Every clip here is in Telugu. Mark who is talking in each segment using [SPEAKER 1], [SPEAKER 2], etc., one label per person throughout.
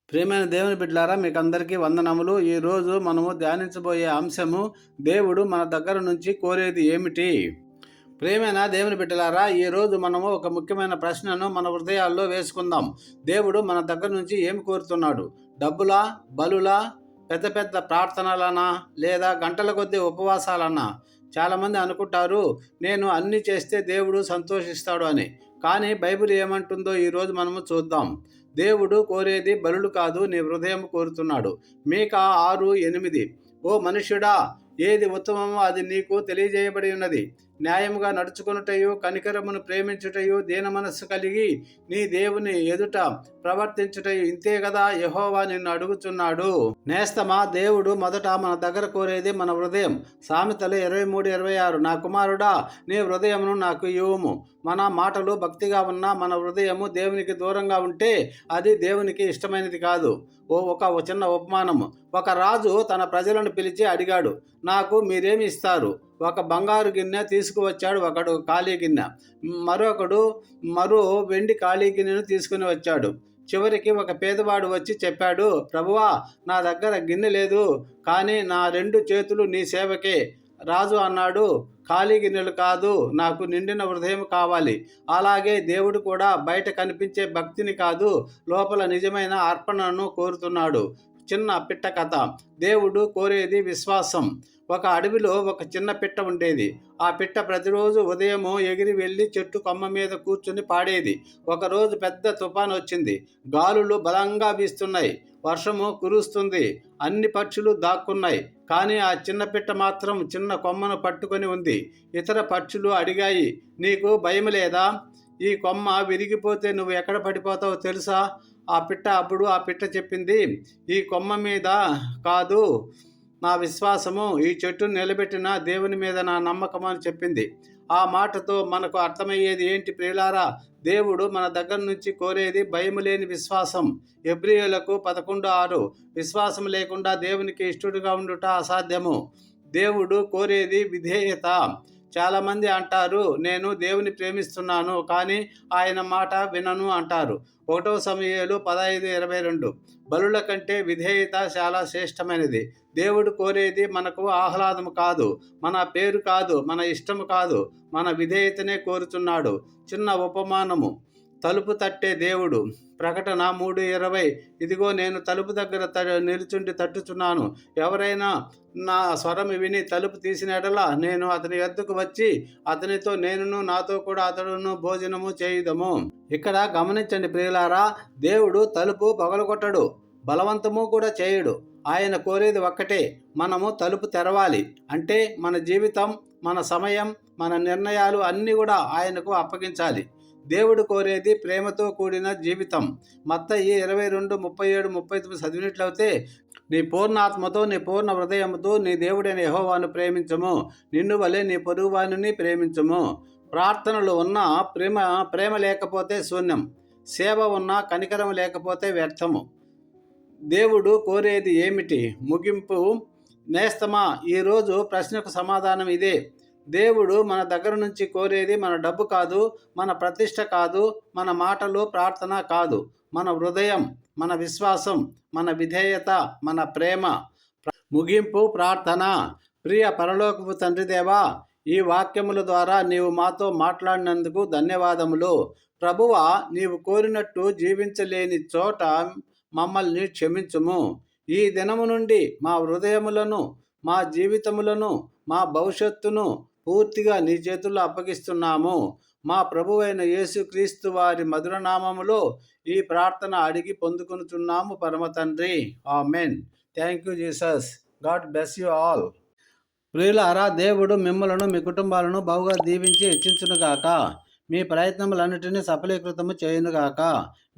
[SPEAKER 1] ప్రియమైన దేవుని బిడ్డలారా, మీకు అందరికీ వందనములు. ఈరోజు మనము ధ్యానించబోయే అంశము, దేవుడు మన దగ్గర నుంచి కోరేది ఏమిటి? ప్రియమైన దేవుని బిడ్డలారా, ఈరోజు మనము ఒక ముఖ్యమైన ప్రశ్నను మన హృదయాల్లో వేసుకుందాం. దేవుడు మన దగ్గర నుంచి ఏమి కోరుతున్నాడు? డబ్బులా, బలులా, పెద్ద పెద్ద ప్రార్థనలనా, లేదా గంటల కొద్దీ ఉపవాసాలన్నా? చాలామంది అనుకుంటారు, నేను అన్నీ చేస్తే దేవుడు సంతోషిస్తాడు అని. కానీ బైబిల్ ఏమంటుందో ఈరోజు మనము చూద్దాం. దేవుడు కోరేది బలులు కాదు, నీ హృదయం కోరుతున్నాడు. మీకా 6:8. ఓ మనుష్యుడా, ఏది ఉత్తమమో అది నీకు తెలియజేయబడి ఉన్నది. న్యాయముగా నడుచుకొనుటయు, కనికరమును ప్రేమించుటయు, దీన మనస్సు కలిగి నీ దేవుని ఎదుట ప్రవర్తించుటయు ఇంతే కదా యెహోవా నిన్ను అడుగుచున్నాడు. నేస్తమా, దేవుడు మొదట మన దగ్గర కోరేది మన హృదయం. సామెతలు 23:26. నా కుమారుడా, నీ హృదయమును నాకు ఇవ్వుము. మన మాటలు భక్తిగా ఉన్నా మన హృదయము దేవునికి దూరంగా ఉంటే అది దేవునికి ఇష్టమైనది కాదు. ఒక చిన్న ఉపమానము. ఒక రాజు తన ప్రజలను పిలిచి అడిగాడు, నాకు మీరేమి ఇస్తారు? ఒక బంగారు గిన్నె తీసుకువచ్చాడు ఒకడు, ఖాళీ గిన్నె. మరో వెండి ఖాళీ గిన్నెను తీసుకుని వచ్చాడు. చివరికి ఒక పేదవాడు వచ్చి చెప్పాడు, ప్రభువా, నా దగ్గర గిన్నె లేదు, కానీ నా 2 చేతులు నీ సేవకే. రాజు అన్నాడు, ఖాళీ గిన్నెలు కాదు, నాకు నిండిన హృదయం కావాలి. అలాగే దేవుడు కూడా బయట కనిపించే భక్తిని కాదు, లోపల నిజమైన అర్పణను కోరుతున్నాడు. చిన్న పిట్ట కథ. దేవుడు కోరేది విశ్వాసం. ఒక అడవిలో ఒక చిన్న పిట్ట ఉండేది. ఆ పిట్ట ప్రతిరోజు ఉదయము ఎగిరి వెళ్ళి చెట్టు కొమ్మ మీద కూర్చుని పాడేది. ఒకరోజు పెద్ద తుఫాను వచ్చింది. గాలులు బలంగా వీస్తున్నాయి. వర్షము కురుస్తుంది. అన్ని పక్షులు దాక్కున్నాయి. కానీ ఆ చిన్న పిట్ట మాత్రం చిన్న కొమ్మను పట్టుకొని ఉంది. ఇతర పక్షులు అడిగాయి, నీకు భయం లేదా? ఈ కొమ్మ విరిగిపోతే నువ్వు ఎక్కడ పడిపోతావో తెలుసా? అప్పుడు ఆ పిట్ట చెప్పింది, ఈ కొమ్మ మీద కాదు నా విశ్వాసము, ఈ చెట్టును నిలబెట్టిన దేవుని మీద నా నమ్మకం అని చెప్పింది. ఆ మాటతో మనకు అర్థమయ్యేది ఏంటి ప్రియులారా? దేవుడు మన దగ్గర నుంచి కోరేది భయం లేని విశ్వాసం. హెబ్రీయులకు 11:6. విశ్వాసం లేకుండా దేవునికి ఇష్టడుగా ఉండుట అసాధ్యము. దేవుడు కోరేది విధేయత. చాలామంది అంటారు, నేను దేవుని ప్రేమిస్తున్నాను, కానీ ఆయన మాట వినను అంటారు. 1 సమూయేలు 15:22. బలుల కంటే విధేయత చాలా శ్రేష్టమైనది. దేవుడు కోరేది మనకు ఆహ్లాదము కాదు, మన పేరు కాదు, మన ఇష్టము కాదు, మన విధేయతనే కోరుతున్నాడు. చిన్న ఉపమానము. తలుపు తట్టే దేవుడు. ప్రకటన 3:20. ఇదిగో నేను తలుపు దగ్గర నిలుచుండి తట్టుచున్నాను. ఎవరైనా నా స్వరం విని తలుపు తీసిన ఎడల నేను అతని యొద్దకు వచ్చి అతనితో నేనును నాతో కూడా అతడును భోజనము చేయుదము. ఇక్కడ గమనించండి ప్రియులారా, దేవుడు తలుపు పగలగొట్టడు, బలవంతము కూడా చేయడు. ఆయన కోరేది ఒక్కటే, మనము తలుపు తెరవాలి. అంటే మన జీవితం, మన సమయం, మన నిర్ణయాలు అన్నీ కూడా ఆయనకు అప్పగించాలి. దేవుడు కోరేది ప్రేమతో కూడిన జీవితం. మత్తయి 22:37-39 చదివినట్లయితే, నీ పూర్ణ ఆత్మతో, నీ పూర్ణ హృదయంతో నీ దేవుడైన యెహోవాను ప్రేమించము, నిన్ను వలె నీ పొరుగువానిని ప్రేమించము. ప్రార్థనలు ఉన్నా ప్రేమ లేకపోతే శూన్యం. సేవ ఉన్నా కనికరం లేకపోతే వ్యర్థము. దేవుడు కోరేది ఏమిటి? ముగింపు. నేస్తమా, ఈరోజు ప్రశ్నకు సమాధానం ఇదే. దేవుడు మన దగ్గర నుంచి కోరేది మన డబ్బు కాదు, మన ప్రతిష్ట కాదు, మన మాటలు, ప్రార్థన కాదు, మన హృదయం, మన విశ్వాసం, మన విధేయత, మన ప్రేమ. ముగింపు ప్రార్థన. ప్రియ పరలోకపు తండ్రి దేవా, ఈ వాక్యముల ద్వారా నీవు మాతో మాట్లాడినందుకు ధన్యవాదములు. ప్రభువా, నీవు కోరినట్టు జీవించలేని చోట మమ్మల్ని క్షమించుము. ఈ దినము నుండి మా హృదయములను, మా జీవితములను, మా భవిష్యత్తును పూర్తిగా నీ చేతుల్లో అప్పగిస్తున్నాము. మా ప్రభువైన యేసుక్రీస్తు వారి మధుర నామములో ఈ ప్రార్థన అడిగి పొందుకొనుచున్నాము పరమ తండ్రి. Amen. Thank you Jesus. God bless you all. ప్రియులారా, దేవుడు మిమ్మలను, మీ కుటుంబాలను బహుగా దీవించి హెచ్చించునుగాక. మీ ప్రయత్నములన్నిటినీ సఫలీకృతము చేయునుగాక.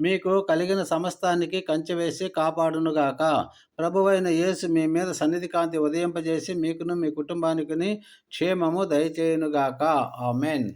[SPEAKER 1] మీకు కలిగిన సమస్తానికి కంచె వేసి కాపాడునుగాక. ప్రభువైన యేసు మీ మీద సన్నిధి కాంతి ఉదయింపజేసి మీకును మీ కుటుంబానికి క్షేమము దయచేయునుగాక. ఆమెన్.